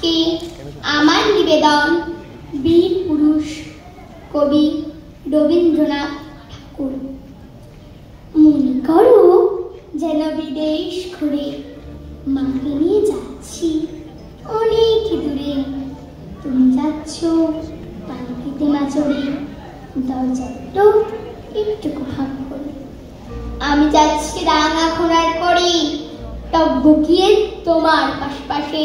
আজকে আমার নিবেদন বীর পুরুষ কবি রবীন্দ্রনাথ ঠাকুর। মনে করো যেন বিদেশ ঘুরে মাকে নিয়ে যাচ্ছি অনেক দূরে। তুমি যাচ্ছ পালকিতে না চড়ে, দরজাটা একটুকু ফাঁক করে। আমি যাচ্ছি রাঙা ঘোড়ার করে, টকবকিয়ে তোমার পাশে।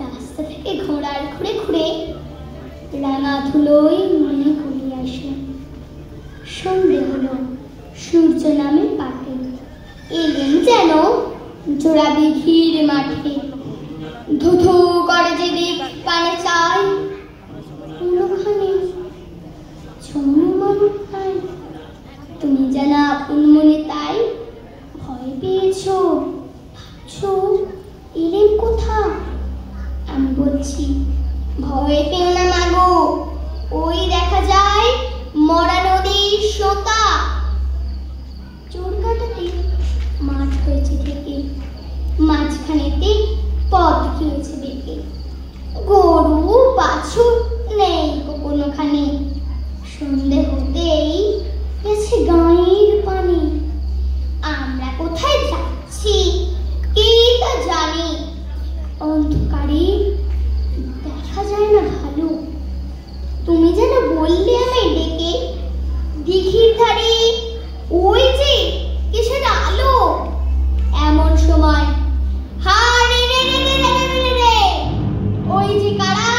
রাস্তা থেকে ঘোড়ার ঘুরে ঘুরে রাঙা ধুলোয় মনে ঘুরিয়ে আসে। সন্ধে হলো, সূর্য নামে পাটে, এলেন যেন জোড়া দিঘির মাঠে। ধুধু করে যে দিক কানে চায়, কোনখানে চমন পায়। তুমি যেন আপন মনে তাই ভয় পেয়েছো, ভাবছো এলেন কোথা। আমি বলছি ভয় পেও না মাগো, ওই দেখা যায় মরা নদীর সোতা। চোর কাটাতে মাঠ হয়েছে থেকে, মাঝখানেতে পথ গিয়েছে বেঁকে। গরু বাছুর নেই কোনোখানে, সন্ধে হতেই গেছে গাঁয়ের পানি। আমরা কোথায় যাচ্ছি কে তা জানি, অন্ধকারে দেখা যায় না ভালো। তুমি যেন বললে আমায় ডেকে, দিঘির ধারে ওই যে কিসের আলো। এমন সময় হারে রে রে রে রে রে রে, ওই যে কারা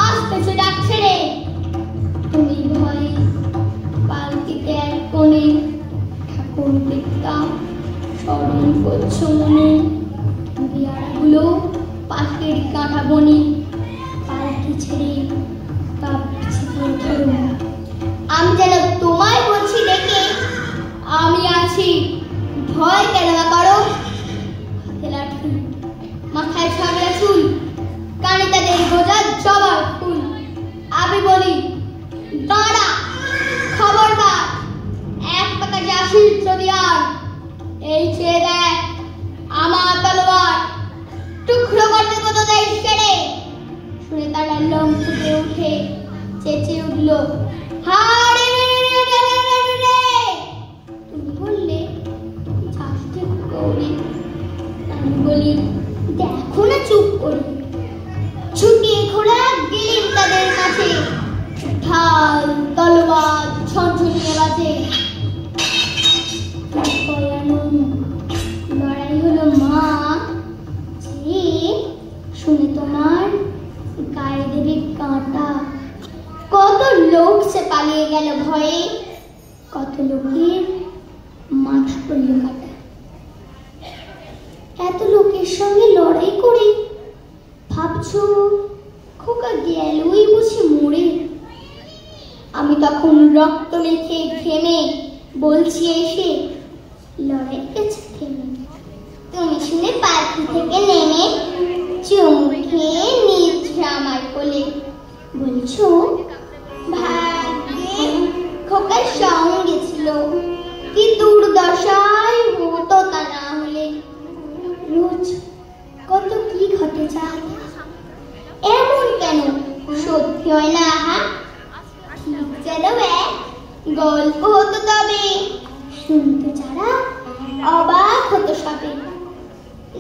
আসতেছে ডাকছে রে। তুমি ভয়ে পালকিতে এক কোণে ঠাকুর দেখতাম স্মরণ করছো মনে। বিয়ারগুলো পাখির কাঁটা বনে, পালকি ছেড়ে কাঁপছে ধরো। আমি যেন তোমায় বলছি ডেকে, আমি আছি ভয় কেন না করো। হাতে লাঠি, মাথায় ছাগলা চুল, কানে তাদের গোজার জবা ফুল। আমি বলি দাঁড়া, খবরদার এক পাতা যাসির যদি আর। এই চেয়ে দেখ আমার তলোয়ার, টুকরো করতে কত দেশ কেড়ে। শুনে তারা লোম ফুটে উঠে চেঁচিয়ে উঠল, হারে রে রে রে রে রে রে। তুমি বললে যাচ্ছে গৌরী। আমি বলি দেখো না চুপ করে। ছুটিয়ে ঘোড়া গেলেন তাদের কাছে, ঢাল তলোয়ার ঝনঝনিয়ে বাজে। লড়াই হলো মা যে, শুনে তোমার গায়ে দেবে কাঁটা। কত লোক সে পালিয়ে গেল ভয়ে, কত লোকের মাথা পড়ল কাটা। এত লোকের সঙ্গে লড়াই করে ভাবছো খোকা গেলই বুঝি মরে। আমি তখন রক্ত মেখে ঘেমে বলছি এসে, লড়াই গেছে থেমে। তুমি শুনে পালকি থেকে নেমে চুমু খেয়ে নিয়েছে আমার কোলে। বলছো ভাগ্যে খোকার সঙ্গে ছিল, কি দুর্দশায় হতো তা না হলে। রোজ কত কি ঘটে যায়, এমন কেন সত্যি হয় না। আহা ঠিক যেন এক গল্প হতো তবে, শুনতো যারা অবাক হতো সবে।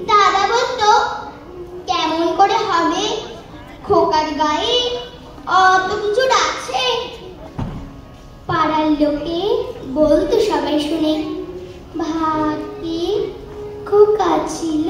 দাদা বলতো কেমন করে হবে, খোকার গায়ে অত কিছু আছে। পাড়ার লোকে বলতো সবাই শুনে, ভাগ্যে খোকা ছিল